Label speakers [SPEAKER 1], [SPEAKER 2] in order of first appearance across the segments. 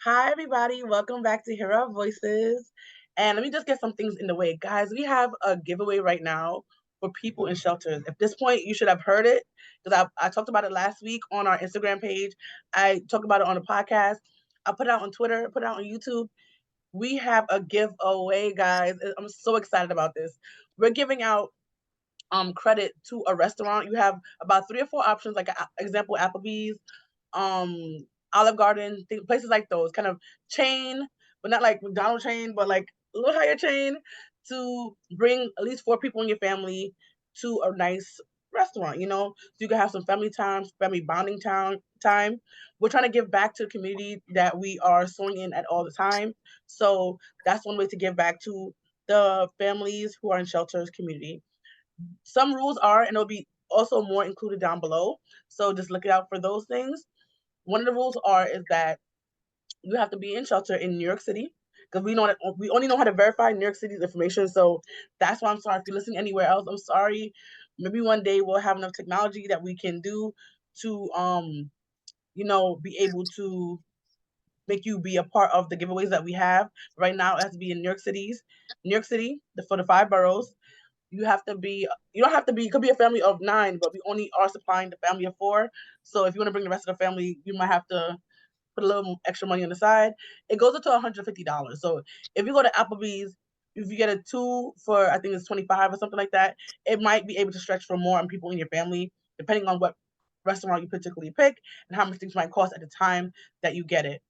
[SPEAKER 1] Hi, everybody. Welcome back to Hear Our Voices. And let me just get some things in the way. Guys, we have a giveaway right now for people in shelters. At this point, you should have heard it because I talked about it last week on our Instagram page. I talked about it on the podcast. I put it out on Twitter, put it out on YouTube. We have a giveaway, guys. I'm so excited about this. We're giving out credit to a restaurant. You have about 3 or 4 options, like example, Applebee's, Olive Garden, places like those, kind of chain, but not like McDonald's chain, but like a little higher chain, to bring at least 4 people in your family to a nice restaurant, so you can have some family time, family bonding time. We're trying to give back to the community that we are sewing in at all the time. So that's one way to give back to the families who are in shelters community. Some rules are, and there'll be also more included down below. So just look out for those things. One of the rules is that you have to be in shelter in New York City, because we only know how to verify New York City's information. So that's why I'm sorry if you're listening anywhere else. I'm sorry. Maybe one day we'll have enough technology that we can do to be able to make you be a part of the giveaways that we have. Right now it has to be in New York City, for the 5 boroughs. You don't have to be, it could be a family of 9, but we only are supplying the family of 4. So if you want to bring the rest of the family, you might have to put a little extra money on the side. It goes up to $150. So if you go to Applebee's, if you get a 2 for, I think it's 25 or something like that, it might be able to stretch for more on people in your family, depending on what restaurant you particularly pick and how much things might cost at the time that you get it.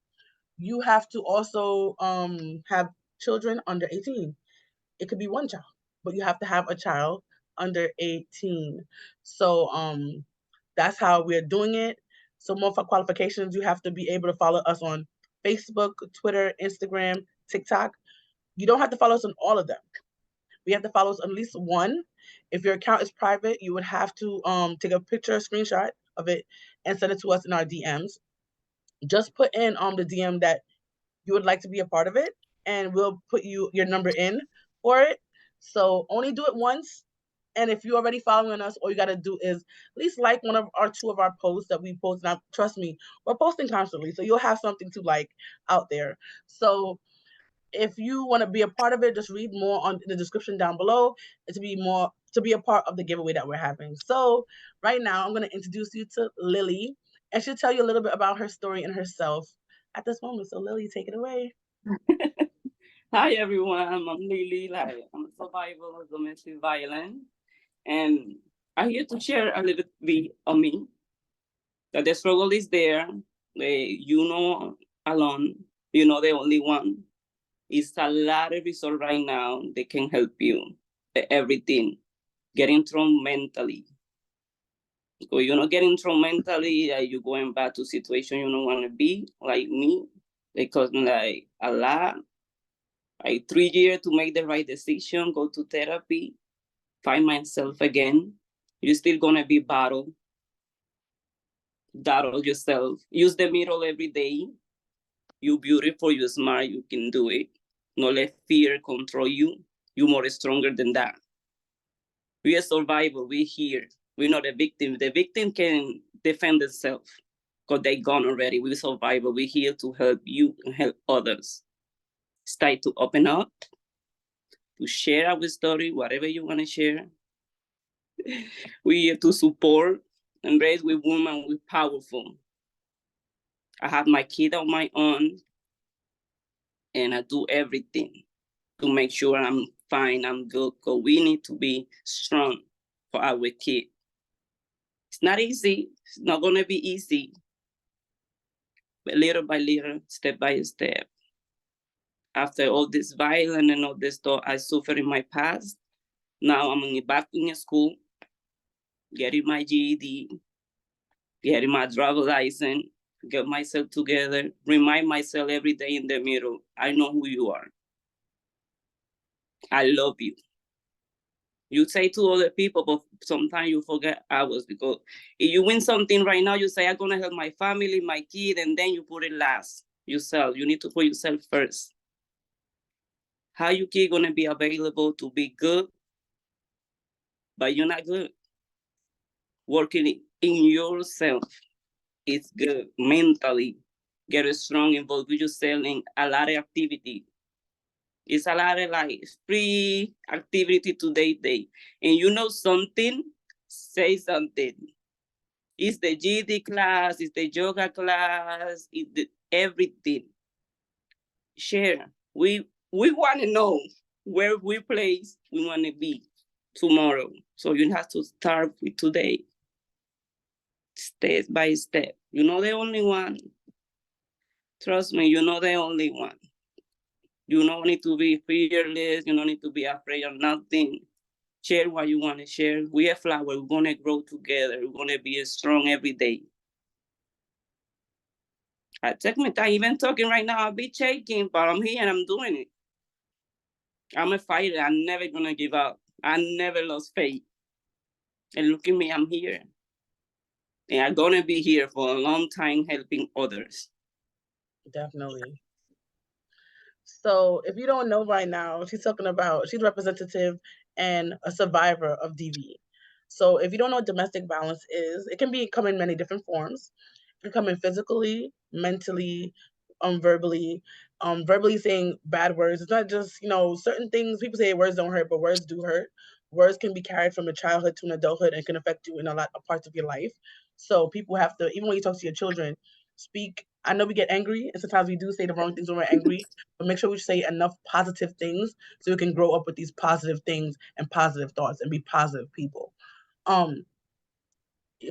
[SPEAKER 1] You have to also have children under 18. It could be one child, but you have to have a child under 18. So that's how we're doing it. So more for qualifications, you have to be able to follow us on Facebook, Twitter, Instagram, TikTok. You don't have to follow us on all of them. We have to follow us on at least one. If your account is private, you would have to take a picture, a screenshot of it, and send it to us in our DMs. Just put in the DM that you would like to be a part of it, and we'll put your number in for it. So only do it once. And if you're already following us, all you got to do is at least like one of our 2 of our posts that we post. Now, trust me, we're posting constantly, so you'll have something to like out there. So if you want to be a part of it, just read more on the description down below, and to be a part of the giveaway that we're having. So right now, I'm going to introduce you to Lilly, and she'll tell you a little bit about her story and herself at this moment. So Lilly, take it away.
[SPEAKER 2] Hi everyone, I'm Lilly. I'm a survivor of domestic violence, and I'm here to share a little bit of me. That the struggle is there. Alone. The only one. It's a lot of resources right now. They can help you. Everything. Getting through mentally. So getting through mentally, you're going back to situation you don't want to be, like me. Because like a lot. 3 years to make the right decision, go to therapy, find myself again. You're still gonna be battle yourself. Use the mirror every day. You're beautiful, you're smart, you can do it. No let fear control you. You're more stronger than that. We are survivor, we're here. We're not a victim. The victim can defend themselves because they're gone already. We're survivor, we're here to help you and help others. It's time to open up, to share our story, whatever you want to share. We're here to support and raise with women, we're powerful. I have my kid on my own, and I do everything to make sure I'm fine, I'm good, because we need to be strong for our kid. It's not easy. It's not going to be easy. But little by little, step by step. After all this violence and all this stuff I suffered in my past, now I'm back in school, getting my GED, getting my driver license, get myself together, remind myself every day in the mirror, I know who you are. I love you. You say to other people, but sometimes you forget ours, because if you win something right now, you say, I'm going to help my family, my kid, and then you put it last, yourself. You need to put yourself first. How your kid going to be available to be good, but you're not good? Working in yourself is good mentally. get strong involved with yourself in a lot of activity. It's a lot of like free activity today. And you know something, say something. It's the GD class, it's the yoga class, it's the everything. Share. We want to know where we place we want to be tomorrow. So you have to start with today, step by step. You're not the only one. Trust me, you're not the only one. You don't need to be fearless. You don't need to be afraid of nothing. Share what you want to share. We are flower. We're going to grow together. We're going to be strong every day. I take my time. Even talking right now, I'll be shaking, but I'm here and I'm doing it. I'm a fighter. I'm never going to give up. I never lost faith. And look at me, I'm here. And I'm going to be here for a long time helping others.
[SPEAKER 1] Definitely. So if you don't know right now, she's representative and a survivor of DV. So if you don't know what domestic violence is, it can come in many different forms. It can come in physically, mentally, verbally, verbally saying bad words. It's not just, certain things, people say words don't hurt, but words do hurt. Words can be carried from a childhood to an adulthood and can affect you in a lot of parts of your life. So people have to, even when you talk to your children, speak. I know we get angry, and sometimes we do say the wrong things when we're angry, but make sure we say enough positive things so we can grow up with these positive things and positive thoughts and be positive people.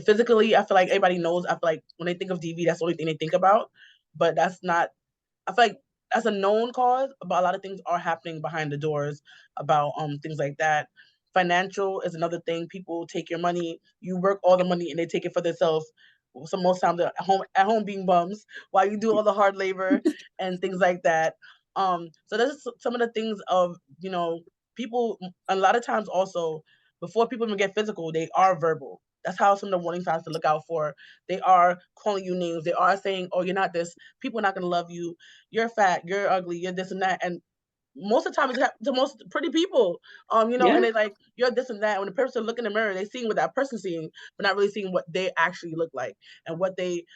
[SPEAKER 1] Physically, I feel like everybody knows. I feel like when they think of DV, that's the only thing they think about, but that's not. I feel like that's a known cause, but a lot of things are happening behind the doors about things like that. Financial is another thing. People take your money, you work all the money, and they take it for themselves. So most times they're at home being bums while you do all the hard labor and things like that. So that's some of the things of people. A lot of times also before people even get physical, they are verbal. That's how some of the warning signs to look out for. They are calling you names. They are saying, "Oh, you're not this. People are not gonna love you. You're fat. You're ugly. You're this and that." And most of the time, it's the most pretty people.
[SPEAKER 2] Yeah.
[SPEAKER 1] And they like you're this and that. When the person look in the mirror, they seeing what that person's seeing, but not really seeing what they actually look like and it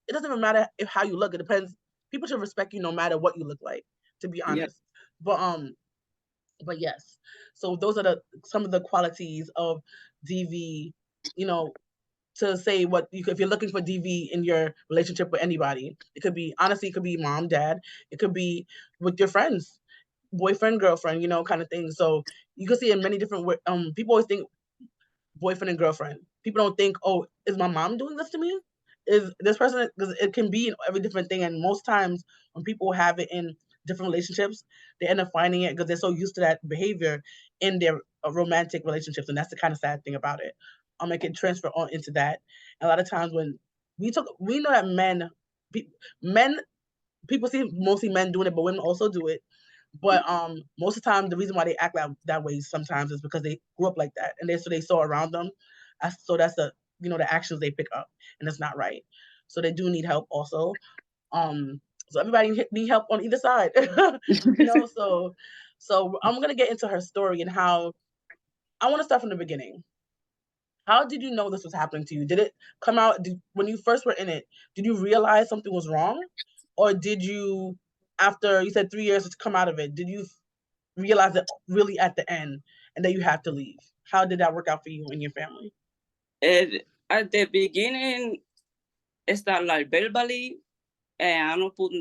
[SPEAKER 1] doesn't even matter if how you look. It depends. People should respect you no matter what you look like. To be
[SPEAKER 2] Yeah.
[SPEAKER 1] honest, but yes. So those are some of the qualities of DV. You know, to say if you're looking for DV in your relationship with anybody, it could be honestly, it could be mom, dad, it could be with your friends, boyfriend, girlfriend, kind of thing. So you can see in many different ways. People always think boyfriend and girlfriend. People don't think, oh, is my mom doing this to me? Is this person? Because it can be every different thing, and most times when people have it in different relationships, they end up finding it because they're so used to that behavior in their romantic relationships, and that's the kind of sad thing about it. It can transfer on into that. And a lot of times when we know that men, people see mostly men doing it, but women also do it. But most of the time, the reason why they act that way sometimes is because they grew up like that, and they saw around them. So that's the actions they pick up, and it's not right. So they do need help also. So everybody need help on either side, So I'm gonna get into her story and how I want to start from the beginning. How did you know this was happening to you? Did it come out when you first were in it? Did you realize something was wrong, or did you, after you said 3 years to come out of it, did you realize it really at the end and that you have to leave? How did that work out for you and your family?
[SPEAKER 2] And at the beginning, it started like verbally, and I don't put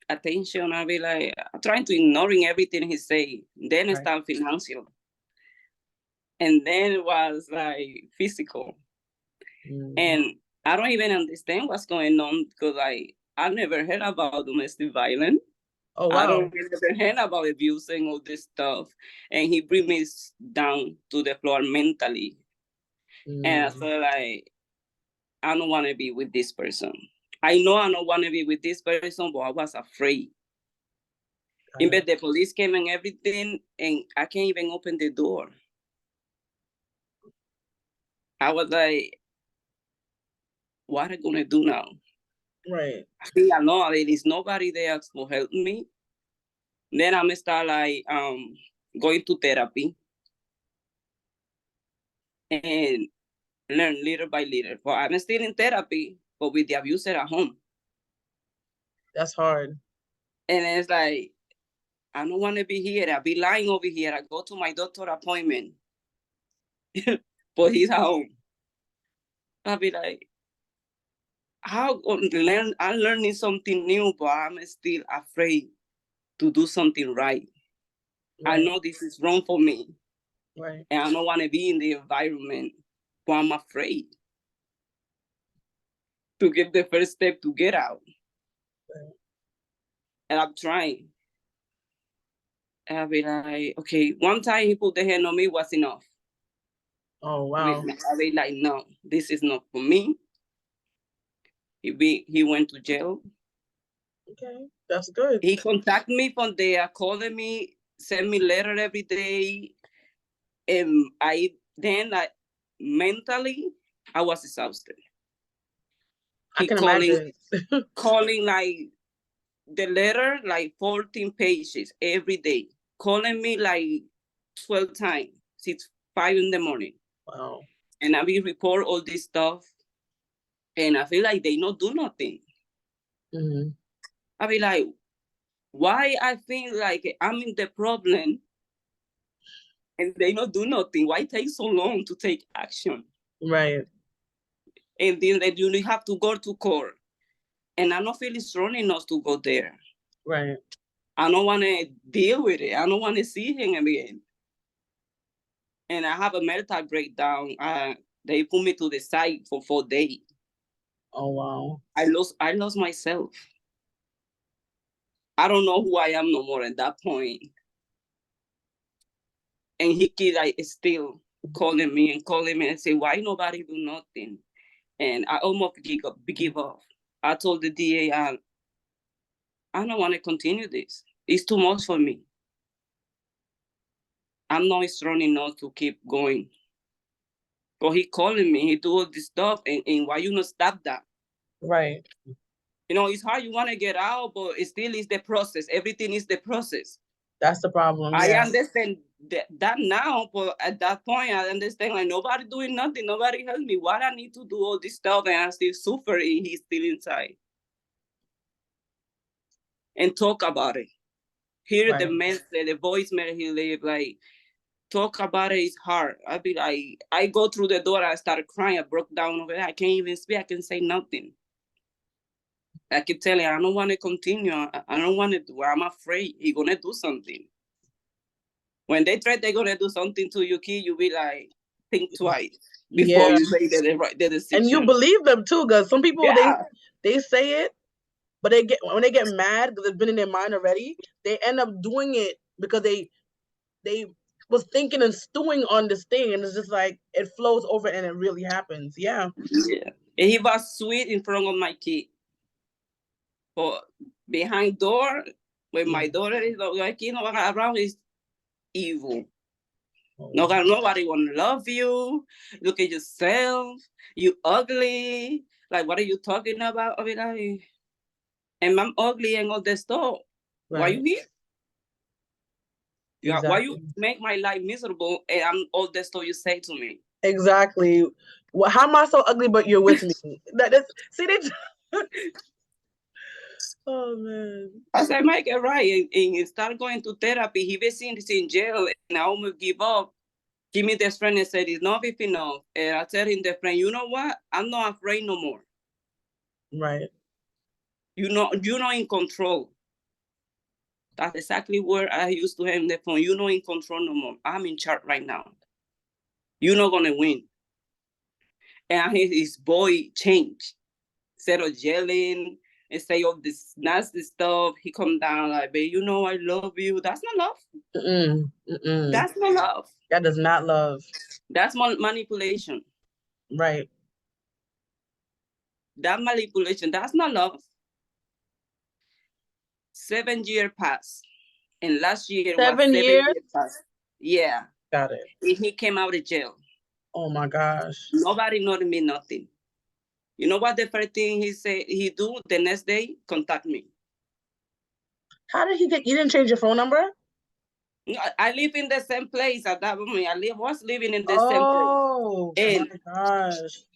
[SPEAKER 2] attention. I be like trying to ignoring everything he say. Then it started financial, and then it was like physical, and I don't even understand what's going on because I never heard about domestic violence.
[SPEAKER 1] Oh
[SPEAKER 2] I
[SPEAKER 1] wow.
[SPEAKER 2] don't really heard about abusing all this stuff, and he bring me down to the floor mentally, and I feel like I don't want to be with this person. I know I don't want to be with this person, but I was afraid. In bed, the police came and everything, and I can't even open the door. I was like, what am I gonna do now?
[SPEAKER 1] Right.
[SPEAKER 2] I feel alone. There is nobody there to help me. Then I'm start like going to therapy and learn little by little. But I'm still in therapy, but with the abuser at home.
[SPEAKER 1] That's hard.
[SPEAKER 2] And it's like, I don't want to be here. I be lying over here. I go to my doctor appointment, but he's at home. I be like, I'm learning something new, but I'm still afraid to do something right. I know this is wrong for me.
[SPEAKER 1] Right.
[SPEAKER 2] And I don't want to be in the environment, but I'm afraid to get the first step to get out.
[SPEAKER 1] Right.
[SPEAKER 2] And I'm trying. And I'll be like, okay, one time he put the hand on me was enough.
[SPEAKER 1] Oh, wow.
[SPEAKER 2] I'll be like, no, this is not for me. He went to jail.
[SPEAKER 1] Okay, that's good.
[SPEAKER 2] He contacted me from there, calling me, send me letter every day. And mentally, I was exhausted.
[SPEAKER 1] I can imagine.
[SPEAKER 2] calling like the letter, like 14 pages every day, calling me like 12 times. It's 5 in the morning.
[SPEAKER 1] Wow.
[SPEAKER 2] And I will report all this stuff. And I feel like they not do nothing.
[SPEAKER 1] Mm-hmm.
[SPEAKER 2] I be like, why I feel like I'm in the problem and they not do nothing? Why take so long to take action?
[SPEAKER 1] Right.
[SPEAKER 2] And then that you have to go to court. And I'm not feeling strong enough to go there.
[SPEAKER 1] Right.
[SPEAKER 2] I don't want to deal with it. I don't want to see him again. And I have a mental breakdown. They put me to the side for 4 days.
[SPEAKER 1] Oh, wow.
[SPEAKER 2] I lost myself. I don't know who I am no more at that point. And he keep like still calling me and say, why nobody do nothing? And I almost give up. I told the DA, I don't want to continue this. It's too much for me. I'm not strong enough to keep going. But he calling me, he do all this stuff, and why you not stop that?
[SPEAKER 1] Right.
[SPEAKER 2] You know, it's hard, you want to get out, but it still is the process. Everything is the process.
[SPEAKER 1] That's the problem.
[SPEAKER 2] I
[SPEAKER 1] Yeah.
[SPEAKER 2] understand that now, but at that point, I understand like nobody doing nothing, nobody help me. Why I need to do all this stuff and I'm still suffering, he's still inside. And talk about it. Hear
[SPEAKER 1] Right.
[SPEAKER 2] the message, the voicemail he leave, like, talk about it is hard. I be like, I go through the door, I started crying, I broke down over there. I can't even speak, I can say nothing. I keep telling I don't want to continue. I don't want to do. I'm afraid he's gonna do something. When they try they're gonna do something to your kid, you be like, think twice before you say the decision.
[SPEAKER 1] And you believe them too, because some people they say it, but when they get mad because it's been in their mind already, they end up doing it because they was thinking and stewing on this thing, and it's just like it flows over and it really happens. Yeah.
[SPEAKER 2] Yeah. And he was sweet in front of my kid. But behind door, when my daughter is like, around is evil. Nobody want to love you. Look at yourself. You ugly. Like, what are you talking about? I mean, and I'm ugly and all that stuff. Right. Why you here? Exactly. Why you make my life miserable and I'm all that stuff you say to me?
[SPEAKER 1] Exactly. Well, how am I so ugly but you're with me? See, they oh man.
[SPEAKER 2] I said, make it right and start going to therapy. He was in jail and I almost give up. Give me this friend and said, it's not enough. And I tell him, the friend, you know what? I'm not afraid no more.
[SPEAKER 1] Right.
[SPEAKER 2] You're not in control. That's exactly where I used to have the phone. You're not in control no more. I'm in charge right now. You're not gonna win. And his boy changed. Instead of yelling and say all this nasty stuff, he come down like, babe, you know I love you. That's not love. That's not love.
[SPEAKER 1] That does not love.
[SPEAKER 2] That's manipulation.
[SPEAKER 1] Right.
[SPEAKER 2] That manipulation, that's not love. 7 years passed. And last year
[SPEAKER 1] 7 years
[SPEAKER 2] passed. Yeah.
[SPEAKER 1] Got it.
[SPEAKER 2] And he came out of jail.
[SPEAKER 1] Oh my gosh.
[SPEAKER 2] Nobody noticed me nothing. You know what the first thing he said he do the next day? Contact me.
[SPEAKER 1] How did he you didn't change your phone number?
[SPEAKER 2] I live in the same place at that moment. I was living in the same place.
[SPEAKER 1] Oh my gosh.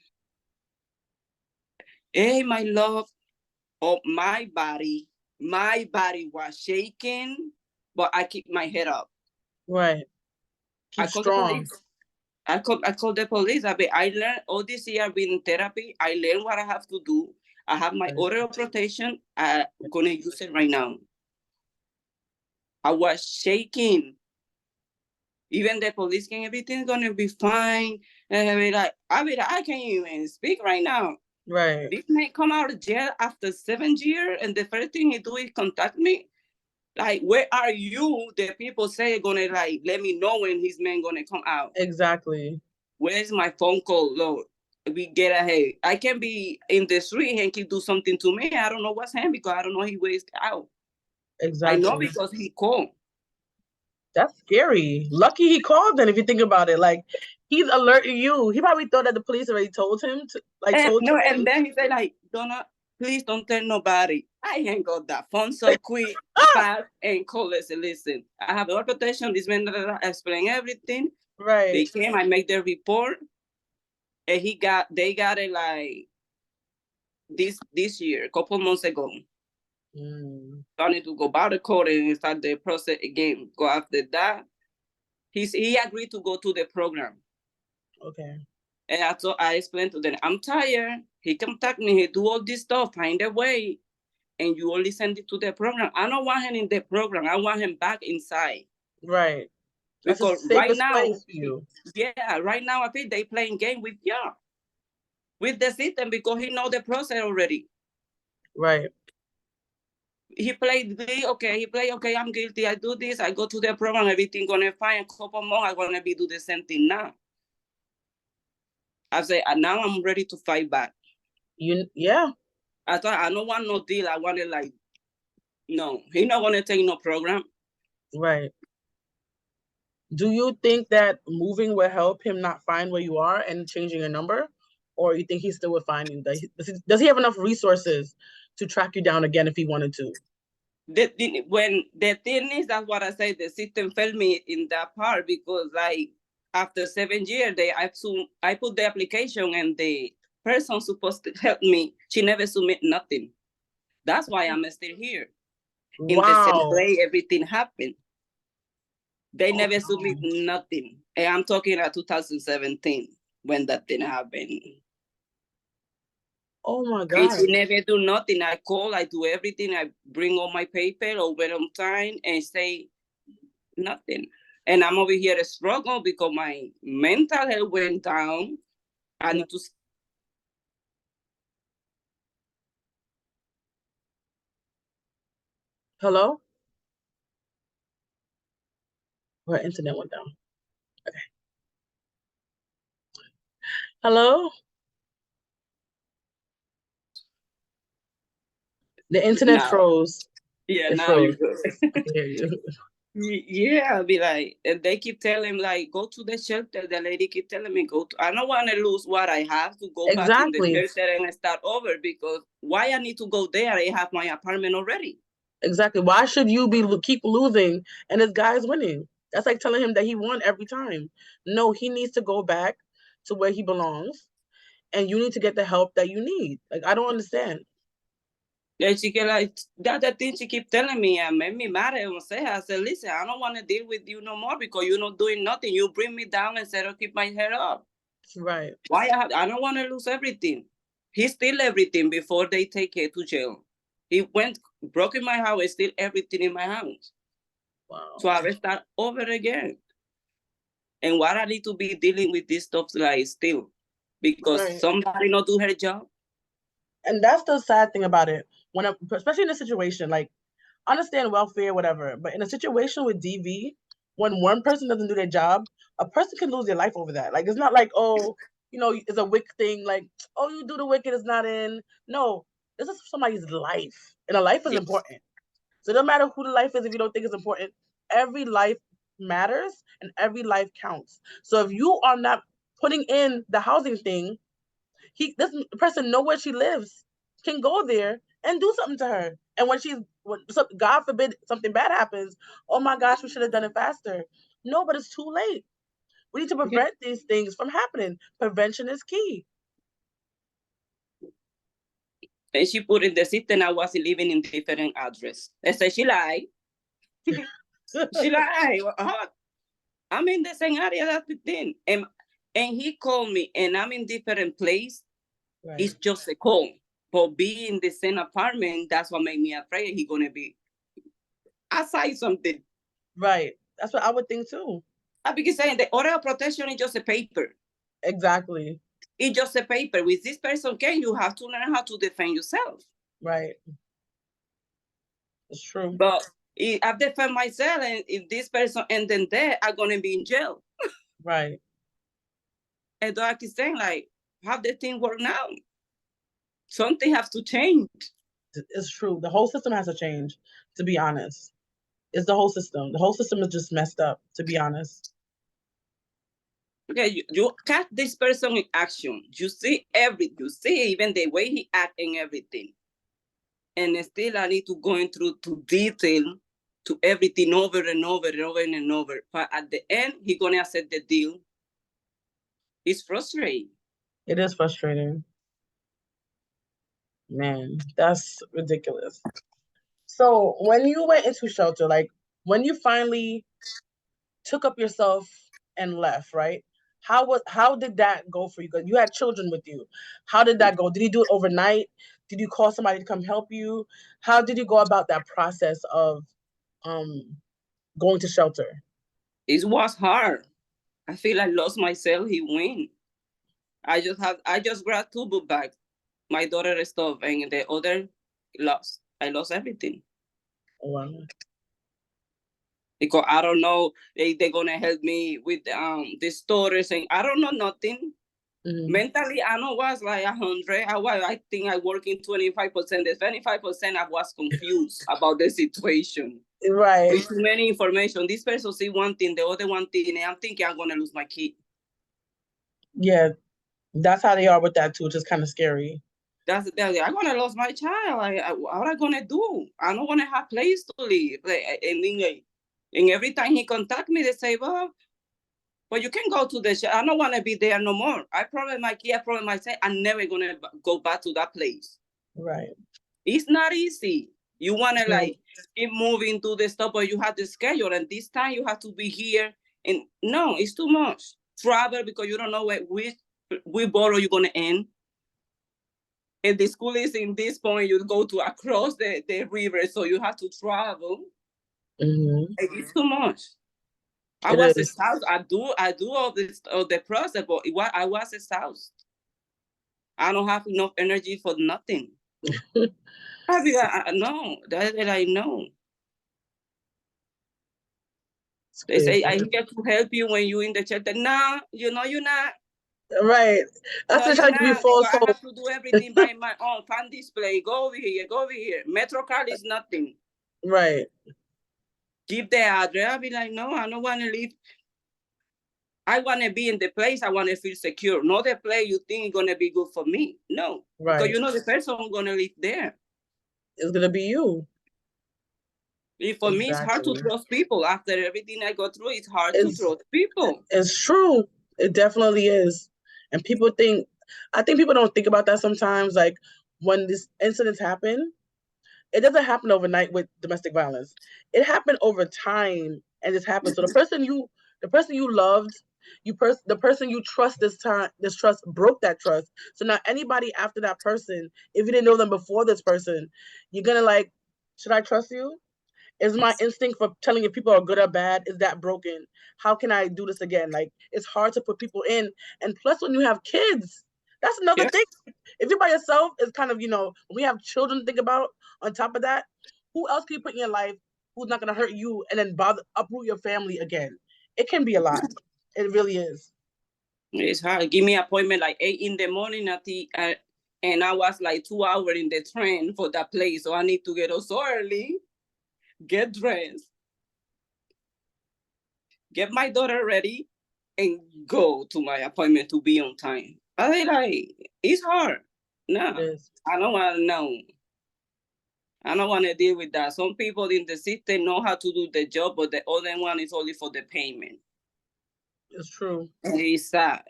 [SPEAKER 2] Hey, my love. my body was shaking, but I keep my head up.
[SPEAKER 1] Right.
[SPEAKER 2] I
[SPEAKER 1] Keep
[SPEAKER 2] called the
[SPEAKER 1] strong.
[SPEAKER 2] police. I called the police. I learned all this year I've been in therapy. I learned what I have to do. I have my order of protection. I'm gonna use it right now. I was shaking. Even the police can, everything's gonna be fine. And I can't even speak right now.
[SPEAKER 1] Right.
[SPEAKER 2] This man come out of jail after 7 years, and the first thing he do is contact me. Like, where are you? The people say gonna like let me know when his man gonna come out.
[SPEAKER 1] Exactly.
[SPEAKER 2] Where's my phone call, Lord? We get ahead. I can be in the street and he do something to me. I don't know what's happening because I don't know he ways out. I know
[SPEAKER 1] Exactly.
[SPEAKER 2] because he called.
[SPEAKER 1] That's scary. Lucky he called then, if you think about it. Like, he's alerting you. He probably thought that the police already told him to, like, told you.
[SPEAKER 2] And then he said, like, Donna, please don't tell nobody. I ain't got that phone so quick, fast, and call us. Listen, I have all protection. This man explain everything.
[SPEAKER 1] Right.
[SPEAKER 2] They came, I make the report, and they got it like this year, a couple months ago. So I need to go back to court and start the process again. Go after that. He agreed to go to the program.
[SPEAKER 1] Okay.
[SPEAKER 2] And I explained to them, I'm tired. He contact me, he do all this stuff, find a way. And you only send it to the program. I don't want him in the program. I want him back inside.
[SPEAKER 1] Right. That's the
[SPEAKER 2] Because right
[SPEAKER 1] safest
[SPEAKER 2] now,
[SPEAKER 1] place for you.
[SPEAKER 2] yeah, right now I think they playing game with y'all. With the system because he know the process already.
[SPEAKER 1] Right.
[SPEAKER 2] He played okay, I'm guilty, I do this, I go to the program, everything gonna fine, a couple more, I'm gonna be do the same thing now. I say, now I'm ready to fight back.
[SPEAKER 1] Yeah.
[SPEAKER 2] I thought, I don't want no deal, I wanted like, no, he not gonna take no program.
[SPEAKER 1] Right. Do you think that moving will help him not find where you are and changing a number? Or you think he still would find you? Does he have enough resources to track you down again if he wanted to?
[SPEAKER 2] When the thing is, that's what I say, the system failed me in that part because like after 7 years, I put the application and the person supposed to help me, she never submit nothing. That's why I'm still here. In the same
[SPEAKER 1] Wow.
[SPEAKER 2] way, everything happened. They never
[SPEAKER 1] no.
[SPEAKER 2] submit nothing. And I'm talking about 2017 when that thing happened.
[SPEAKER 1] Oh my
[SPEAKER 2] And
[SPEAKER 1] God.
[SPEAKER 2] she never do nothing. I call, I do everything. I bring all my paper over on time and say nothing. And I'm over here to struggle because my mental health went down. I need to.
[SPEAKER 1] Hello? Her internet went down. Okay. Hello? The internet
[SPEAKER 2] Now,
[SPEAKER 1] froze.
[SPEAKER 2] yeah,
[SPEAKER 1] It
[SPEAKER 2] now you
[SPEAKER 1] froze.
[SPEAKER 2] go.
[SPEAKER 1] I can hear you.
[SPEAKER 2] Yeah, I'll be like, and they keep telling like, go to the shelter. The lady keep telling me go to. I don't want to lose what I have to go back in the
[SPEAKER 1] Exactly.
[SPEAKER 2] shelter and start over because why I need to go there? I have my apartment already.
[SPEAKER 1] Exactly. Why should you keep losing and this guy's winning? That's like telling him that he won every time. No, he needs to go back to where he belongs, and you need to get the help that you need. Like, I don't understand.
[SPEAKER 2] And she get like that's the thing she keep telling me and made me mad. I said, listen, I don't want to deal with you no more because you're not doing nothing. You bring me down and said, I'll keep my head up.
[SPEAKER 1] Right.
[SPEAKER 2] Why I don't want to lose everything. He steal everything before they take it to jail. He broke in my house, and steal everything in my house.
[SPEAKER 1] Wow.
[SPEAKER 2] So I will start over again. And what I need to be dealing with this stuff like still because somebody not do her job.
[SPEAKER 1] And that's the sad thing about it. Especially in a situation like, understand welfare, whatever, but in a situation with DV, when one person doesn't do their job, a person can lose their life over that. Like, it's not like, oh, it's a wick thing. Like, oh, you do the wicked, it's not in. No, this is somebody's life, and a life is important. So it doesn't matter who the life is if you don't think it's important. Every life matters, and every life counts. So if you are not putting in the housing thing, this person know where she lives, can go there and do something to her. And God forbid something bad happens, oh my gosh, we should have done it faster. No, but it's too late. We need to prevent these things from happening. Prevention is key.
[SPEAKER 2] And she put in the system I was living in different address. I said, she lied. She lied. I'm in the same area that we did. And he called me, and I'm in different place. Right. It's just a call. But being in the same apartment, that's what made me afraid he's going to be outside something.
[SPEAKER 1] Right. That's what I would think too.
[SPEAKER 2] I begin saying the order of protection is just a paper.
[SPEAKER 1] Exactly.
[SPEAKER 2] It's just a paper. With this person, you have to learn how to defend yourself.
[SPEAKER 1] Right. It's true.
[SPEAKER 2] But if I defend myself, and if this person ends in there, I'm going to be in jail.
[SPEAKER 1] Right.
[SPEAKER 2] And I keep saying, like, how the thing work now? Something has to change.
[SPEAKER 1] It's true. The whole system has to change, to be honest. It's the whole system. The whole system is just messed up, to be honest.
[SPEAKER 2] Okay, you catch this person in action. You see everything. You see even the way he act and everything. And still I need to go into to detail to everything over and over and over and over. But at the end, he's going to accept the deal. It's frustrating.
[SPEAKER 1] It is frustrating. Man, that's ridiculous. So when you went into shelter, like when you finally took up yourself and left, right? How did that go for you? Because you had children with you. How did that go? Did you do it overnight? Did you call somebody to come help you? How did you go about that process of going to shelter?
[SPEAKER 2] It was hard. I feel I lost myself. He win. I just grabbed 2 book bags. My daughter stuff and the other lost. I lost everything.
[SPEAKER 1] Wow.
[SPEAKER 2] Because I don't know, they're gonna help me with the stores, and I don't know nothing. Mm-hmm. Mentally, I know was like 100. I think I work in 25%. The 25% I was confused about the situation.
[SPEAKER 1] Right.
[SPEAKER 2] With too many information. This person see one thing, the other one thing, and I'm thinking I'm gonna lose my kid.
[SPEAKER 1] Yeah, that's how they are with that too, which is kind of scary.
[SPEAKER 2] I'm gonna lose my child. What am I gonna do? I don't wanna have place to live. And every time he contact me, they say, well, you can go to the shelter. I don't want to be there no more. I promise my kid, I promise myself, I'm never going to go back to that place.
[SPEAKER 1] Right.
[SPEAKER 2] It's not easy. You want to like keep moving to the stuff, but you have the schedule. And this time you have to be here. And no, it's too much. Travel because you don't know which borough you're going to end. And the school is in this point, you go to across the river, so you have to travel. Mm-hmm. It's too much. I was exhausted. I do all the process, but I was exhausted. I don't have enough energy for nothing. No, that I know. They say I get to help you when you're in the shelter. No, you're not.
[SPEAKER 1] Right. That's the trying to be false.
[SPEAKER 2] I have to do everything by my own. Fan display. Go over here. Metro card is nothing.
[SPEAKER 1] Right.
[SPEAKER 2] Give the address. I'll be like, no, I don't want to leave. I want to be in the place I want to feel secure. Not the place you think is going to be good for me. No. Right. Because you know the person who's going to live there.
[SPEAKER 1] It's going to be you.
[SPEAKER 2] For me, it's hard to trust people. After everything I go through, it's hard to trust people.
[SPEAKER 1] It's true. It definitely is. And I think people don't think about that sometimes. Like when these incidents happen, it doesn't happen overnight with domestic violence. It happened over time and it's happened. So the person you loved, the person you trust this trust broke that trust. So now anybody after that person, if you didn't know them before this person, you're gonna like, should I trust you? Is my instinct for telling if people are good or bad, is that broken? How can I do this again? Like, it's hard to put people in. And plus, when you have kids, that's another thing. If you're by yourself, it's kind of, when we have children to think about on top of that, who else can you put in your life who's not going to hurt you and then uproot your family again? It can be a lot. It really is.
[SPEAKER 2] It's hard. Give me an appointment like 8 in the morning and I was like 2 hours in the train for that place. So I need to get up so early, get dressed, get my daughter ready, and go to my appointment to be on time. I think like, it's hard. No, I don't want to know. I don't want to deal with that. Some people in the system know how to do the job, but the other one is only for the payment.
[SPEAKER 1] It's true.
[SPEAKER 2] And it's sad.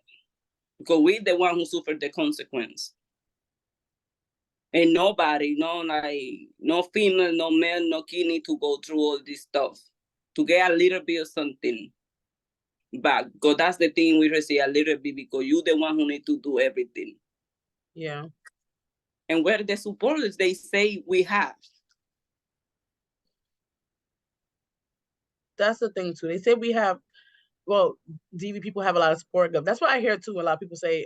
[SPEAKER 2] Because we're the one who suffered the consequence. And nobody, no female, no male, no kid need to go through all this stuff to get a little bit of something back. Because that's the thing, we receive a little bit because you're the one who need to do everything.
[SPEAKER 1] Yeah.
[SPEAKER 2] And where the supporters they say we have.
[SPEAKER 1] That's the thing too. They say we have, well, DV people have a lot of support. That's what I hear too. A lot of people say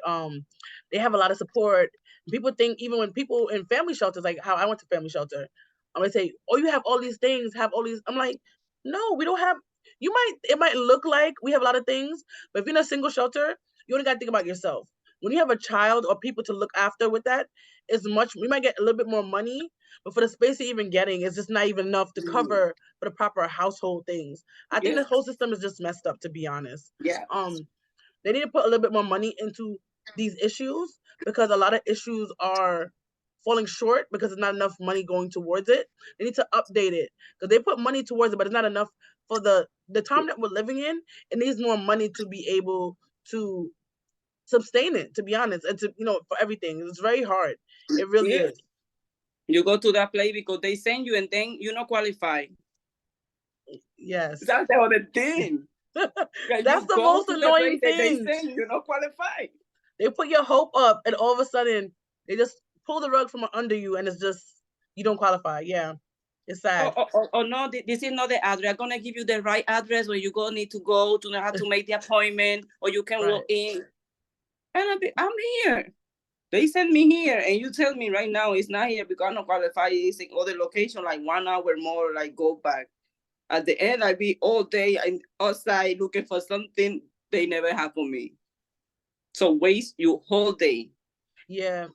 [SPEAKER 1] they have a lot of support. People think even when people in family shelters, like how I went to family shelter, I'm gonna say, oh, you have all these things, have all these. I'm like, no, we don't have. It might look like we have a lot of things, but if you're in a single shelter, you only got to think about yourself. When you have a child or people to look after with that, it's much. We might get a little bit more money, but for the space you're even getting, it's just not even enough to cover for the proper household things. I think the whole system is just messed up, to be honest.
[SPEAKER 2] Yeah.
[SPEAKER 1] They need to put a little bit more money into these issues because a lot of issues are falling short because there's not enough money going towards it. They need to update it because they put money towards it, but it's not enough for the time that we're living in. It needs more money to be able to sustain it, to be honest, and to, for everything. It's very hard. It really is.
[SPEAKER 2] You go to that place because they send you and then you not qualify.
[SPEAKER 1] Yes.
[SPEAKER 2] That's the other thing.
[SPEAKER 1] That's the most annoying thing.
[SPEAKER 2] They send you not qualify.
[SPEAKER 1] They put your hope up and all of a sudden they just pull the rug from under you and it's just, you don't qualify. Yeah. It's sad.
[SPEAKER 2] No, this is not the address. I'm going to give you the right address where you need to go to know how to make the appointment, or you can walk in. And I'm here. They send me here, and you tell me right now it's not here because I'm not qualified. It's in other location, like 1 hour more, like go back. At the end, I be all day outside looking for something they never have for me. So waste your whole day.
[SPEAKER 1] Yeah.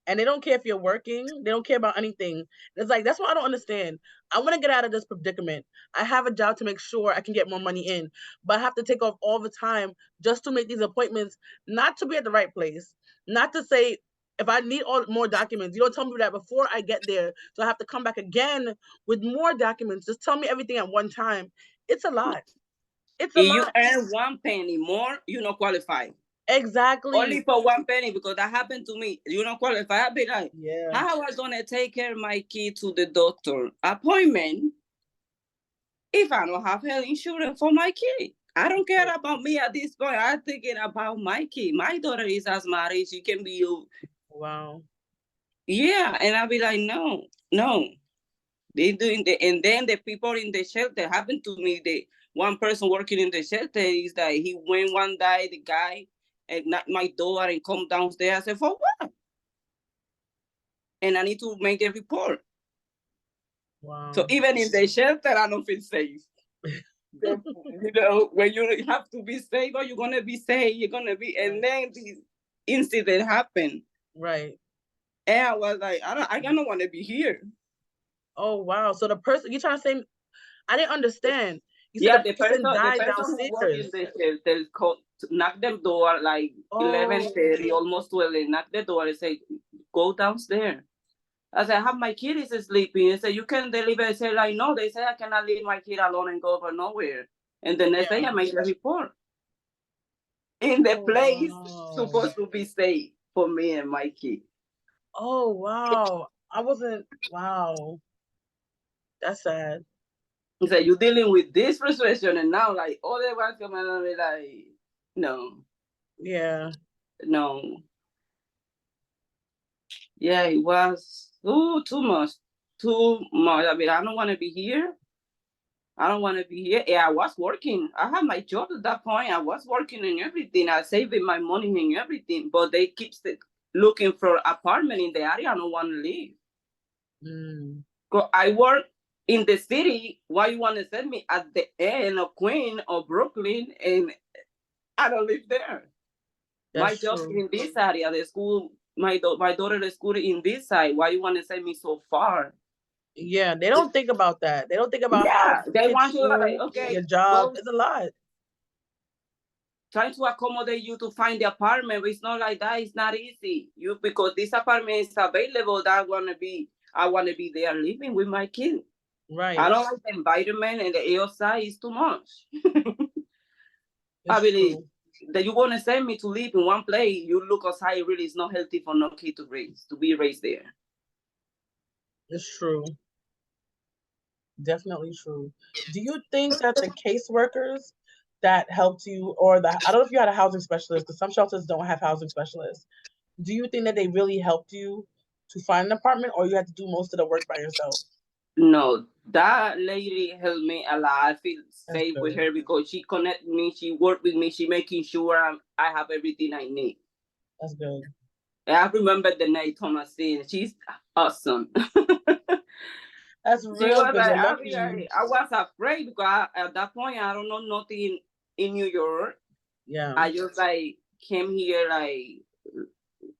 [SPEAKER 1] And they don't care if you're working. They don't care about anything. It's like, that's what I don't understand. I want to get out of this predicament. I have a job to make sure I can get more money in, but I have to take off all the time just to make these appointments, not to be at the right place, not to say, if I need more documents, you don't tell me that before I get there. So I have to come back again with more documents. Just tell me everything at one time. It's a lot. It's a lot.
[SPEAKER 2] You earn 1 penny more, you not qualify.
[SPEAKER 1] Exactly.
[SPEAKER 2] Only for 1 penny, because that happened to me. You don't qualify. I'd be like, how am I going to take care of my kid to the doctor appointment if I don't have health insurance for my kid? I don't care about me at this point. I'm thinking about my kid. My daughter is asthmatic. She can be you.
[SPEAKER 1] Wow.
[SPEAKER 2] Yeah, and I'll be like, no. They doing the, and then the people in the shelter happened to me. The one person working in the shelter is that he went one day, the guy, and knocked my door and come downstairs. I said, for what? And I need to make a report.
[SPEAKER 1] Wow.
[SPEAKER 2] So even in the shelter, I don't feel safe. When you have to be safe, or you're gonna be safe, you're gonna be, and then this incident happened.
[SPEAKER 1] Right.
[SPEAKER 2] And I was like, I don't want to be here.
[SPEAKER 1] Oh wow! So the person you're trying to say, I didn't understand. You said the person died downstairs.
[SPEAKER 2] They knock them door like 11:30, almost 12. They knock the door and say, "Go downstairs." I said, "I have my kid is sleeping." They said, "You can deliver." I said, like, no. They said I cannot leave my kid alone and go for nowhere. And the next day I made a report in the place supposed to be safe for me and my kid.
[SPEAKER 1] Oh wow! I wasn't. Wow. That's sad.
[SPEAKER 2] He said, you're dealing with this frustration, and now, like, all the ones coming and be like, no.
[SPEAKER 1] Yeah.
[SPEAKER 2] No. Yeah, it was too much. Too much. I mean, I don't want to be here. I don't want to be here. Yeah, I was working. I had my job at that point. I was working and everything. I saving my money and everything. But they keep looking for an apartment in the area. I don't want to leave. I work in the city. Why you want to send me at the end of Queens or Brooklyn, and I don't live there? My job in this area, the school, my daughter, the school in this side. Why you want to send me so far?
[SPEAKER 1] Yeah, they don't think about that. They don't think about how
[SPEAKER 2] they want to, like, okay,
[SPEAKER 1] your job is a lot.
[SPEAKER 2] Trying to accommodate you to find the apartment, but it's not like that. It's not easy. Because this apartment is available, that I want to be there living with my kid.
[SPEAKER 1] Right.
[SPEAKER 2] I don't like the environment, and the outside is too much. I believe that you want to send me to live in one place. You look outside, really, it's not healthy for no kid to be raised there.
[SPEAKER 1] It's true. Definitely true. Do you think that the caseworkers that helped you, or the, I don't know if you had a housing specialist, because some shelters don't have housing specialists. Do you think that they really helped you to find an apartment, or you had to do most of the work by yourself?
[SPEAKER 2] No, that lady helped me a lot. I feel
[SPEAKER 1] That's
[SPEAKER 2] safe with
[SPEAKER 1] good.
[SPEAKER 2] her because she connect me, she work with me, she making sure I have everything I need.
[SPEAKER 1] That's good.
[SPEAKER 2] And I remember the night Thomasine, she's awesome.
[SPEAKER 1] That's
[SPEAKER 2] She
[SPEAKER 1] real
[SPEAKER 2] was
[SPEAKER 1] good.
[SPEAKER 2] like,
[SPEAKER 1] You're lucky.
[SPEAKER 2] I was afraid because at that point I don't know nothing in New York.
[SPEAKER 1] Yeah,
[SPEAKER 2] I just like came here like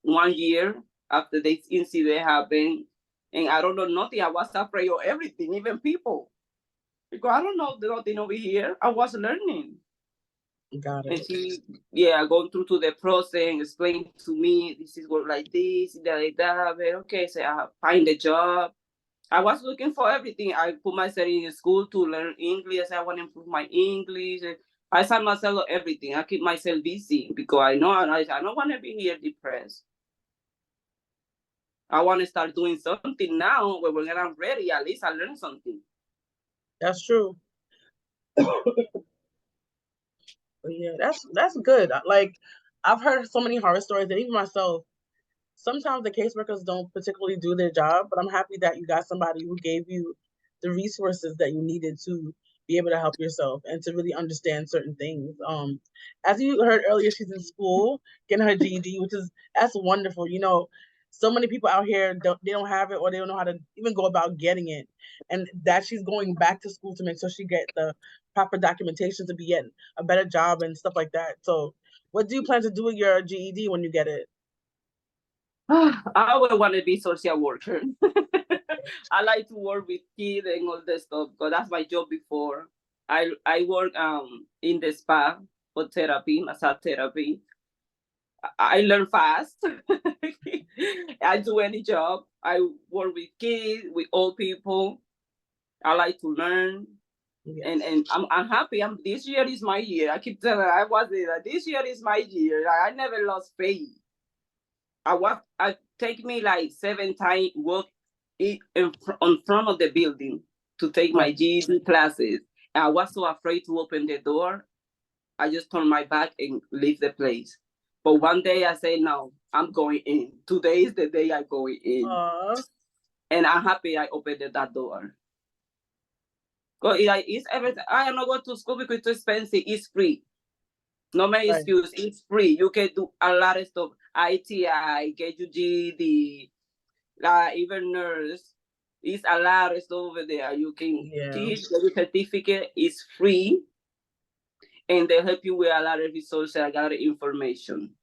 [SPEAKER 2] 1 year after this incident happened, and I don't know nothing. I was afraid of everything, even people, because I don't know nothing over here. I was learning,
[SPEAKER 1] got
[SPEAKER 2] and
[SPEAKER 1] it.
[SPEAKER 2] she, yeah, going through to the process and explain to me this is what like this, that, like that. But okay, so I find a job. I was looking for everything. I put myself in school to learn English. I said I want to improve my English. I signed myself everything. I keep myself busy because I don't want to be here depressed. I want to start doing something now where when I'm ready, at least I learn something.
[SPEAKER 1] That's true. But yeah, that's good. Like, I've heard so many horror stories, and even myself, sometimes the caseworkers don't particularly do their job, but I'm happy that you got somebody who gave you the resources that you needed to be able to help yourself and to really understand certain things. As you heard earlier, she's in school getting her GED, which is that's wonderful. You know, so many people out here don't have it, or they don't know how to even go about getting it, and that she's going back to school to make sure she get the proper documentation to be getting a better job and stuff like that. So, what do you plan to do with your GED when you get it?
[SPEAKER 2] I would want to be social worker. I like to work with kids and all that stuff because that's my job before. I work in the spa for therapy, massage therapy. I learn fast. I do any job. I work with kids, with old people. I like to learn. And
[SPEAKER 1] Yes.
[SPEAKER 2] and I'm happy. This year is my year. I keep telling her I was there. This year is my year. I never lost faith. I take me like 7 times walk on front of the building to take my
[SPEAKER 1] Right.
[SPEAKER 2] GED classes. And I was so afraid to open the door. I just turned my back and leave the place. But one day I say no, I'm going in. Today is the day I go in,
[SPEAKER 1] Aw,
[SPEAKER 2] and I'm happy I opened that door. Because it's everything. I am not going to school because it's too expensive. It's free. No matter
[SPEAKER 1] right.
[SPEAKER 2] excuse. It's free. You can do a lot of stuff. ITI, get your GED, even nurse. It's a lot of stuff over there. You can
[SPEAKER 1] Yeah.
[SPEAKER 2] teach, get your certificate. It's free, and they help you with a lot of resources, a lot of information.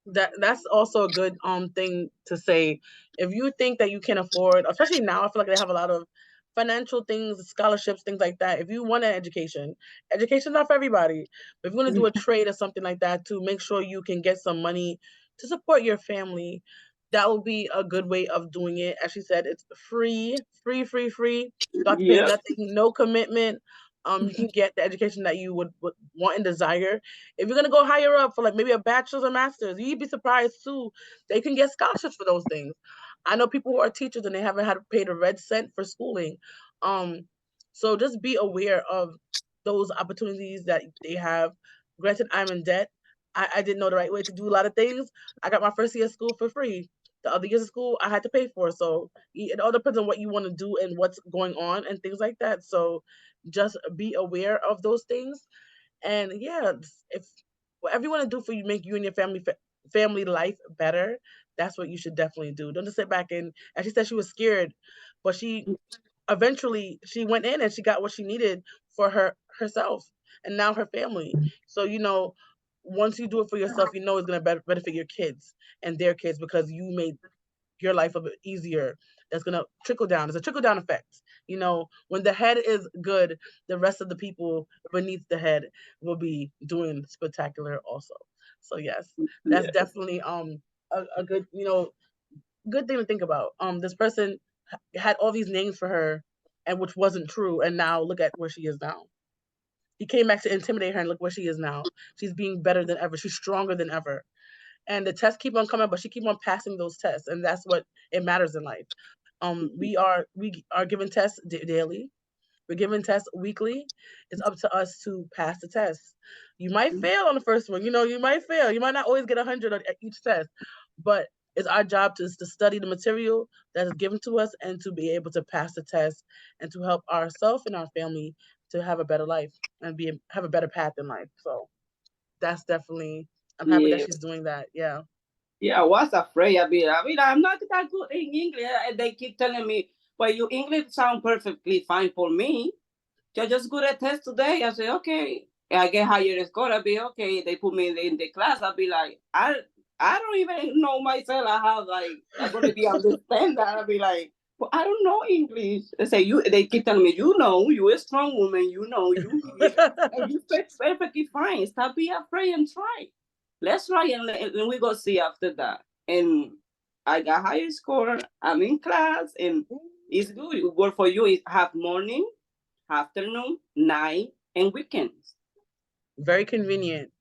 [SPEAKER 1] That's also a good thing to say. If you think that you can afford, especially now, I feel like they have a lot of financial things, scholarships, things like that. If you want an education, education's not for everybody. But if you want to do a trade or something like that to make sure you can get some money to support your family, that will be a good way of doing it. As she said, it's free, free, free, free. You don't have to pay
[SPEAKER 2] Yeah.
[SPEAKER 1] nothing, no commitment. You can get the education that you would want and desire. If you're gonna go higher up for like maybe a bachelor's or master's, you'd be surprised too. They can get scholarships for those things. I know people who are teachers and they haven't had to pay the red cent for schooling. Um, so just be aware of those opportunities that they have. Granted, I'm in debt. I didn't know the right way to do a lot of things. I got my first year of school for free. The other years of school I had to pay for. So it all depends on what you want to do and what's going on and things like that. So just be aware of those things. And yeah, if whatever you want to do for you, make you and your family life better, that's what you should definitely do. Don't just sit back and she said she was scared, but she eventually she went in and she got what she needed for herself and now her family. So once you do it for yourself, it's gonna benefit your kids and their kids because you made your life a bit easier. That's gonna trickle down. It's a trickle down effect. When the head is good, the rest of the people beneath the head will be doing spectacular also. So yes, that's
[SPEAKER 2] Yeah.
[SPEAKER 1] definitely a good good thing to think about. This person had all these names for her, and which wasn't true, and now look at where she is now. He came back to intimidate her, and look where she is now. She's being better than ever. She's stronger than ever, and the tests keep on coming, but she keep on passing those tests, and that's what it matters in life. We are given tests daily. We're given tests weekly. It's up to us to pass the test. You might fail on the first one. You might fail. You might not always get 100 on each test, but it's our job to study the material that is given to us and to be able to pass the test and to help ourselves and our family to have a better life and have a better path in life. So that's definitely, I'm happy that
[SPEAKER 2] Yeah.
[SPEAKER 1] she's doing that. Yeah.
[SPEAKER 2] Yeah, I was afraid. I'm not that good in English. And they keep telling me, well, your English sound perfectly fine for me. You're just good at test today. I say, okay. I get higher score. I'll be okay. They put me in the class. I'll be like, I don't even know myself. I'm gonna be understand that. I'll be like, well, I don't know English. They say they keep telling me, you're a strong woman, you here. And you speak perfectly fine. Stop being afraid and try. Let's try and we go see after that. And I got higher score. I'm in class and it's good. It work for you. It have morning, afternoon, night, and weekends.
[SPEAKER 1] Very convenient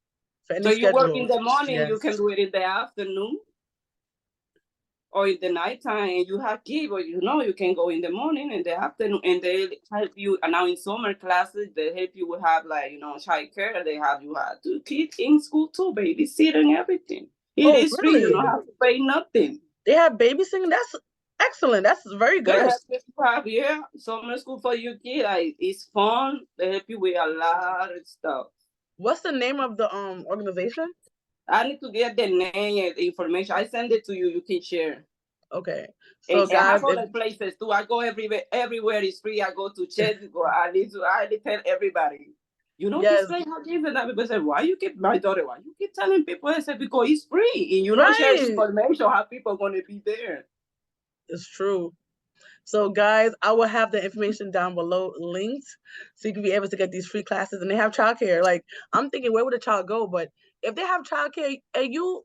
[SPEAKER 1] for
[SPEAKER 2] So
[SPEAKER 1] any
[SPEAKER 2] you work in
[SPEAKER 1] schedule.
[SPEAKER 2] the morning, you
[SPEAKER 1] Yes.
[SPEAKER 2] can do it in the afternoon or in the nighttime, and you have kids, or you can go in the morning and the afternoon, and they help you. And now in summer classes, they help you with have child care. They have you have two kids in school too, babysit and everything. It
[SPEAKER 1] Oh,
[SPEAKER 2] is free. You
[SPEAKER 1] really?
[SPEAKER 2] don't have to pay nothing.
[SPEAKER 1] They have babysitting? That's excellent. That's very
[SPEAKER 2] They
[SPEAKER 1] good.
[SPEAKER 2] help you have summer school for your kid. It's fun. They help you with a lot of stuff.
[SPEAKER 1] What's the name of the organization?
[SPEAKER 2] I need to get the name and the information. I send it to you. You can share.
[SPEAKER 1] Okay.
[SPEAKER 2] And
[SPEAKER 1] So
[SPEAKER 2] I
[SPEAKER 1] guys,
[SPEAKER 2] have other places too. I go everywhere. Everywhere is free. I go to church. I need to tell everybody. This
[SPEAKER 1] yes,
[SPEAKER 2] place has this and that. People say, why you keep my daughter? Why you keep telling people? I said, because it's free. And share
[SPEAKER 1] right.
[SPEAKER 2] information. How people gonna be there?
[SPEAKER 1] It's true. So guys, I will have the information down below linked so you can be able to get these free classes, and they have childcare. Like, I'm thinking, where would a child go? But if they have childcare and you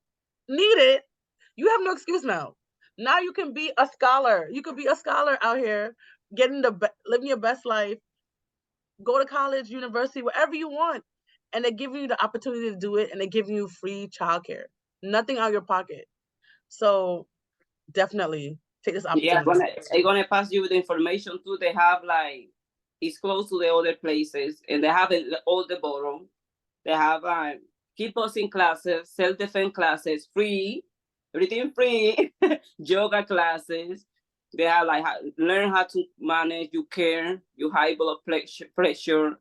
[SPEAKER 1] need it, you have no excuse now. Now you can be a scholar. You could be a scholar out here, living your best life, go to college, university, wherever you want. And they're giving you the opportunity to do it, and they're giving you free childcare. Nothing out of your pocket. So definitely take this
[SPEAKER 2] Yeah,
[SPEAKER 1] opportunity.
[SPEAKER 2] they're gonna pass you the information too. They have it's close to the other places, and they have all the borough. They have kickboxing classes, self-defense classes, free, everything free, yoga classes. They have learn how to manage your care, your high blood pressure,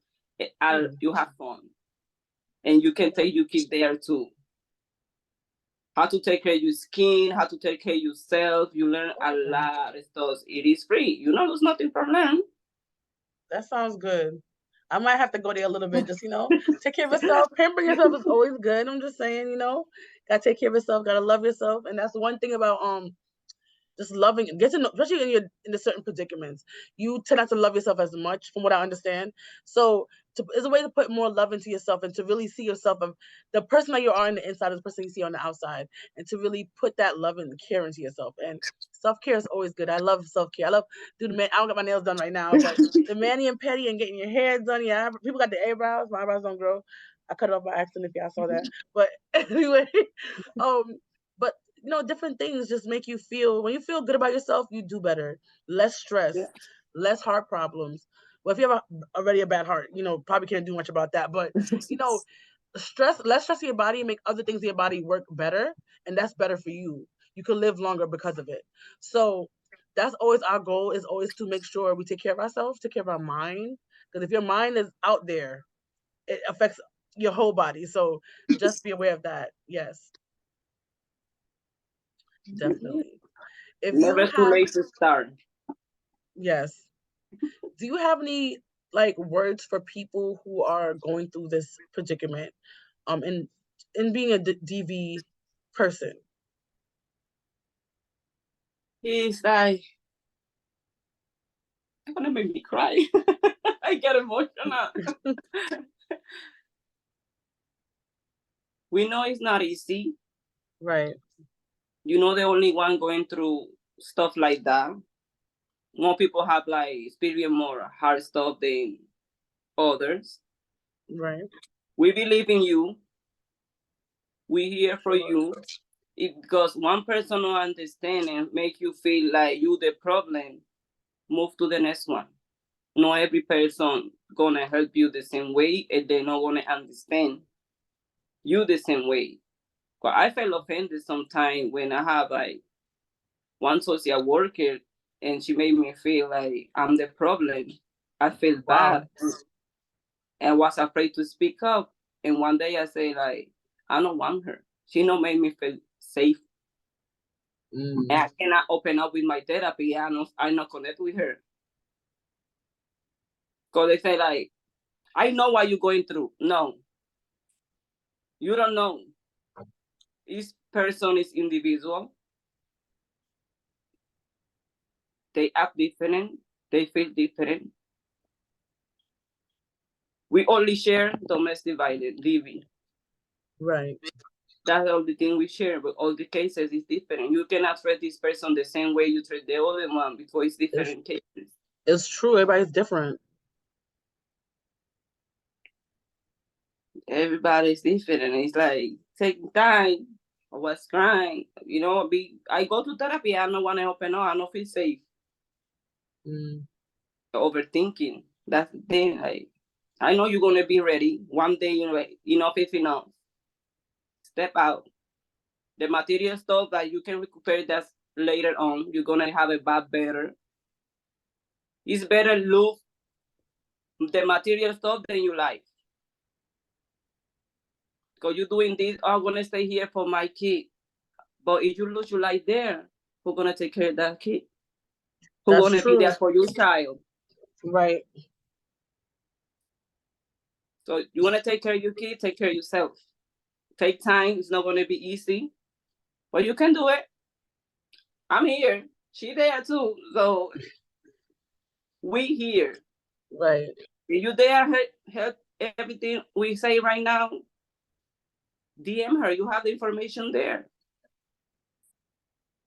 [SPEAKER 2] and you have fun. And you can take your kid there too. How to take care of your skin, how to take care of yourself. You learn a lot of stuff. It is free. There's nothing for learn.
[SPEAKER 1] That sounds good. I might have to go there a little bit, just take care of yourself. Pampering yourself is always good. I'm just saying, gotta take care of yourself, gotta love yourself, and that's one thing about just loving, get to know, especially in the certain predicaments, you tend not to love yourself as much, from what I understand. So it's a way to put more love into yourself and to really see yourself of the person that you are on the inside is the person you see on the outside, and to really put that love and care into yourself. And self-care is always good. I love self-care. I love I don't get my nails done right now, but the mani and pedi and getting your hair done. Yeah, people got the eyebrows. My eyebrows don't grow. I cut it off by accident if y'all saw that. But anyway, but different things just make you feel, when you feel good about yourself, you do better. Less stress, less heart problems. Well, if you have already a bad heart, probably can't do much about that. But, less stress in your body make other things in your body work better. And that's better for you. You can live longer because of it. So that's always our goal, is always to make sure we take care of ourselves, take care of our mind. Because if your mind is out there, it affects your whole body. So just be aware of that. Yes. Definitely. If you
[SPEAKER 2] Never too
[SPEAKER 1] have,
[SPEAKER 2] late to start.
[SPEAKER 1] yes. Do you have any words for people who are going through this predicament, in being a DV person?
[SPEAKER 2] He's gonna make me cry. I get emotional. We know it's not easy.
[SPEAKER 1] Right.
[SPEAKER 2] The only one going through stuff like that. More people have experience more hard stuff than others.
[SPEAKER 1] Right.
[SPEAKER 2] We believe in you. We're here for you. Because one person don't understand and make you feel like you the problem, move to the next one. Not every person gonna help you the same way, and they not gonna understand you the same way. But I felt offended sometimes when I have like one social worker and she made me feel like I'm the problem. I feel
[SPEAKER 1] Wow.
[SPEAKER 2] bad and was afraid to speak up. And one day I say like, I don't want her. She not made me feel safe. And I cannot open up with my therapy. I not connect with her. Because they say like, I know what you're going through. No, you don't know. Each person is individual. They act different. They feel different. We only share domestic violence, living.
[SPEAKER 1] Right.
[SPEAKER 2] That's all the thing we share, but all the cases is different. You cannot treat this person the same way you treat the other one because it's different cases.
[SPEAKER 1] It's true. Everybody's different.
[SPEAKER 2] Everybody's different. It's like taking time. I was crying. I go to therapy. I don't want to open up. I don't feel safe. Overthinking. That's the thing. I know you're gonna be ready one day. Enough is enough. Step out. The material stuff that you can recuperate that later on. You're gonna have a bad better. It's better lose the material stuff than your life. Because you're doing this, I'm gonna stay here for my kid. But if you lose your life there, who's gonna take care of that kid? Who's gonna be there for your child?
[SPEAKER 1] Right.
[SPEAKER 2] So you wanna take care of your kid, take care of yourself. Take time, it's not gonna be easy. But you can do it. I'm here. She there too. So we here.
[SPEAKER 1] Right.
[SPEAKER 2] If you there help everything we say right now, DM her. You have the information there.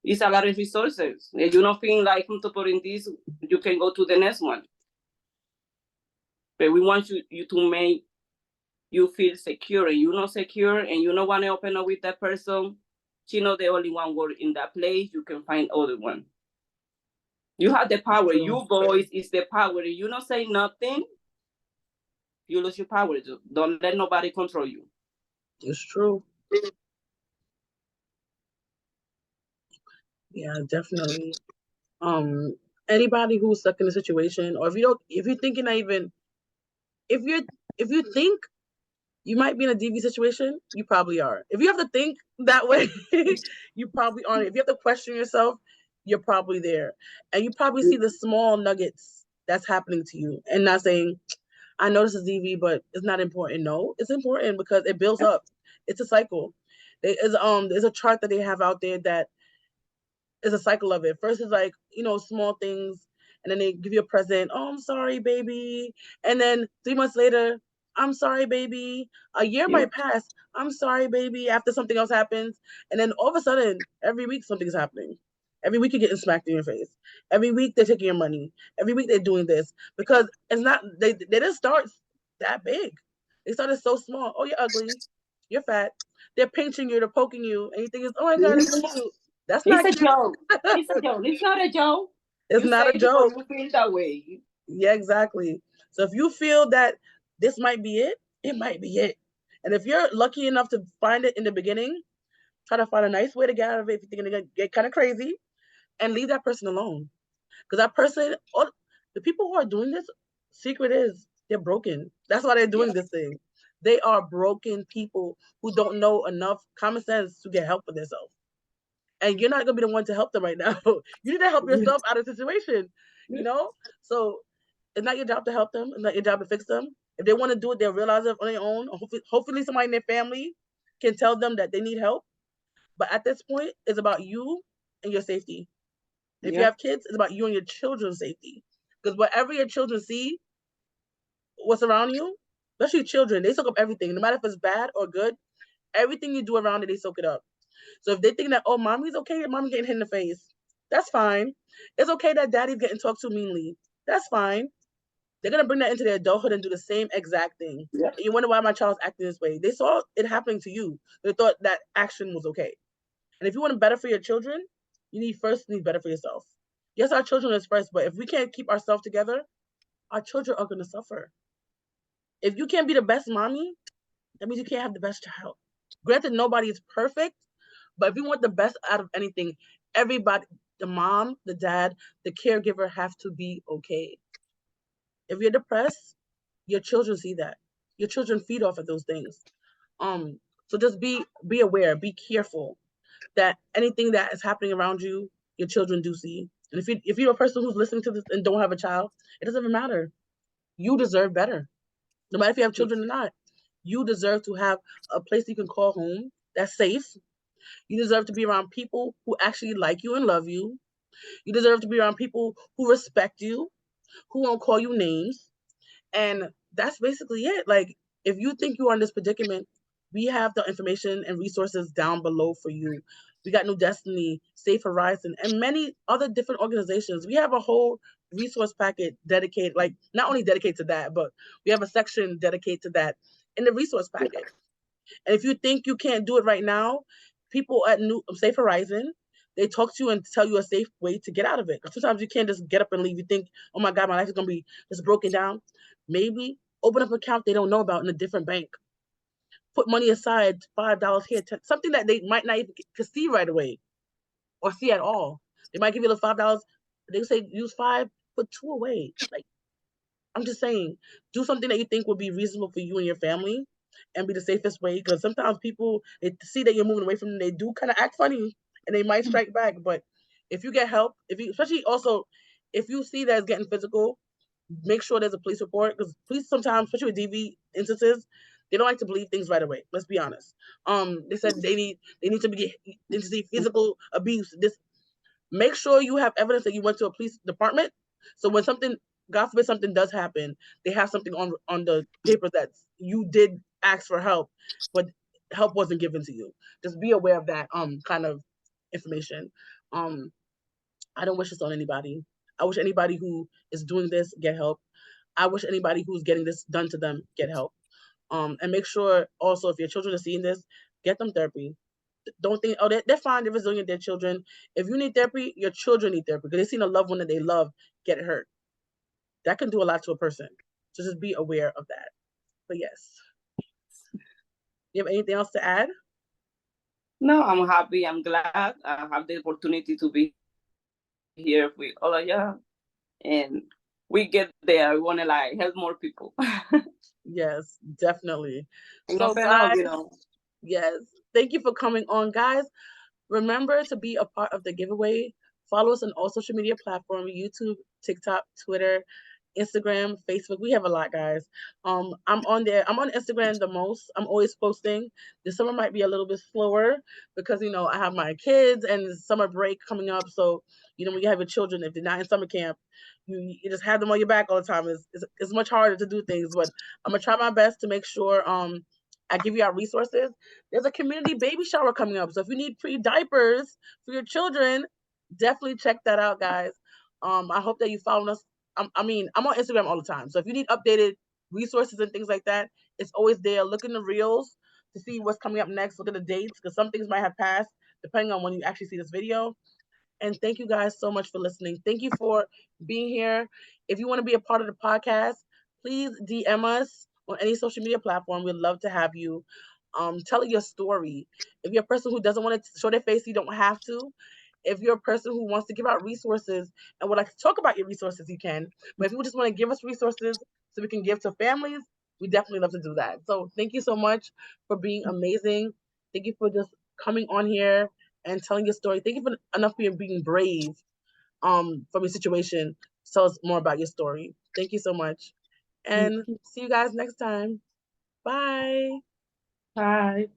[SPEAKER 2] It's a lot of resources. If you don't feel like supporting this, you can go to the next one. But we want you to make you feel secure. And you're not secure and you don't want to open up with that person, she not the only one word in that place. You can find other one. You have the power. Your voice is the power. If you don't say nothing, you lose your power. Don't let nobody control you.
[SPEAKER 1] It's true. Yeah, definitely. Anybody who's stuck in a situation, or if you're thinking that even, if you think you might be in a DV situation, you probably are. If you have to think that way, you probably aren't. If you have to question yourself, you're probably there. And you probably see the small nuggets that's happening to you and not saying, I know this is DV, but it's not important. No, it's important because it builds up. It's a cycle. There's a chart that they have out there that is a cycle of it. First is like, small things, and then they give you a present. Oh, I'm sorry, baby. And then 3 months later, I'm sorry, baby. A year might pass. I'm sorry, baby, after something else happens. And then all of a sudden, every week something's happening. Every week you're getting smacked in your face. Every week they're taking your money. Every week they're doing this. Because it's not, they didn't start that big. They started so small. Oh, you're ugly. You're fat. They're pinching you, they're poking you, and you think, oh my God, it's cute. That's not
[SPEAKER 2] It's a joke. It's a joke. It's not a joke.
[SPEAKER 1] It's
[SPEAKER 2] you
[SPEAKER 1] not
[SPEAKER 2] say
[SPEAKER 1] a joke.
[SPEAKER 2] You feel that way.
[SPEAKER 1] Yeah, exactly. So if you feel that this might be it might be it. And if you're lucky enough to find it in the beginning, try to find a nice way to get out of it if you're thinking to get kind of crazy, and leave that person alone. Because that person, the people who are doing this, secret is they're broken. That's why they're doing this thing. They are broken people who don't know enough common sense to get help for themselves. And you're not gonna be the one to help them right now. You need to help yourself out of the situation, So it's not your job to help them. It's not your job to fix them. If they want to do it, they'll realize it on their own. Hopefully somebody in their family can tell them that they need help. But at this point, it's about you and your safety. If you have kids, it's about you and your children's safety. Because whatever your children see, what's around you, especially children, they soak up everything. No matter if it's bad or good, everything you do around it, they soak it up. So if they think that, oh, mommy's okay, mommy's getting hit in the face, that's fine. It's okay that daddy's getting talked to meanly. That's fine. They're going to bring that into their adulthood and do the same exact thing. And you wonder why my child's acting this way. They saw it happening to you. They thought that action was okay. And if you want better for your children, you need better for yourself. Yes, our children is first, but if we can't keep ourselves together, our children are going to suffer. If you can't be the best mommy, that means you can't have the best child. Granted, nobody is perfect, but if you want the best out of anything, everybody, the mom, the dad, the caregiver have to be okay. If you're depressed, your children see that. Your children feed off of those things. So just be aware, be careful that anything that is happening around you, your children do see. And if you're a person who's listening to this and don't have a child, it doesn't even matter. You deserve better. No matter if you have children or not, you deserve to have a place you can call home that's safe. You deserve to be around people who actually like you and love you. You deserve to be around people who respect you, who won't call you names. And that's basically it. Like, if you think you are in this predicament, we have the information and resources down below for you. We got New Destiny, Safe Horizon, and many other different organizations. We have a whole resource packet dedicated, like not only dedicated to that, but we have a section dedicated to that in the resource packet. And if you think you can't do it right now, people at Safe Horizon, they talk to you and tell you a safe way to get out of it. Sometimes you can't just get up and leave. You think, oh my God, my life is going to be just broken down. Maybe open up an account they don't know about in a different bank. Put money aside, $5 here, something that they might not even see right away or see at all. They might give you the $5. They say use 5, put 2 away. Like, I'm just saying, do something that you think would be reasonable for you and your family and be the safest way. Because sometimes people, they see that you're moving away from them, they do kind of act funny and they might strike back. But if you get help, especially also, if you see that it's getting physical, make sure there's a police report. Because police sometimes, especially with DV instances, they don't like to believe things right away. Let's be honest. They said they need to see physical abuse. Make sure you have evidence that you went to a police department. So when something, God forbid, something does happen, they have something on the paper that you did ask for help, but help wasn't given to you. Just be aware of that kind of information. I don't wish this on anybody. I wish anybody who is doing this get help. I wish anybody who's getting this done to them get help. And make sure also, if your children are seeing this, get them therapy. Don't think, oh, they're fine, they're resilient, they're children. If you need therapy, your children need therapy because they've seen a loved one that they love get hurt. That can do a lot to a person. So just be aware of that. But yes. You have anything else to add?
[SPEAKER 2] No, I'm happy. I'm glad I have the opportunity to be here with all of you. And we get there. We want to like help more people.
[SPEAKER 1] Yes, definitely.
[SPEAKER 2] And
[SPEAKER 1] So
[SPEAKER 2] open up,
[SPEAKER 1] guys, yes, thank you for coming on, guys. Remember to be a part of the giveaway. Follow us on all social media platforms: YouTube, TikTok, Twitter, Instagram, Facebook. We have a lot, guys. I'm on there. I'm on Instagram the most. I'm always posting. The summer might be a little bit slower because I have my kids and summer break coming up. So when you have your children, if they're not in summer camp, you just have them on your back all the time. It's much harder to do things, but I'm gonna try my best to make sure I give you our resources. There's a community baby shower coming up, so if you need free diapers for your children, definitely check that out, guys. I hope that you follow us. I'm on Instagram all the time, so if you need updated resources and things like that, it's always there. Look in the reels to see what's coming up next. Look at the dates because some things might have passed depending on when you actually see this video. And thank you guys so much for listening. Thank you for being here. If you want to be a part of the podcast, please DM us on any social media platform. We'd love to have you. Tell your story. If you're a person who doesn't want to show their face, you don't have to. If you're a person who wants to give out resources and would like to talk about your resources, you can. But if you just want to give us resources so we can give to families, we definitely love to do that. So thank you so much for being amazing. Thank you for just coming on here and telling your story. Thank you for enough for being brave from your situation. Tell us more about your story. Thank you so much. And see you guys next time. Bye.
[SPEAKER 2] Bye.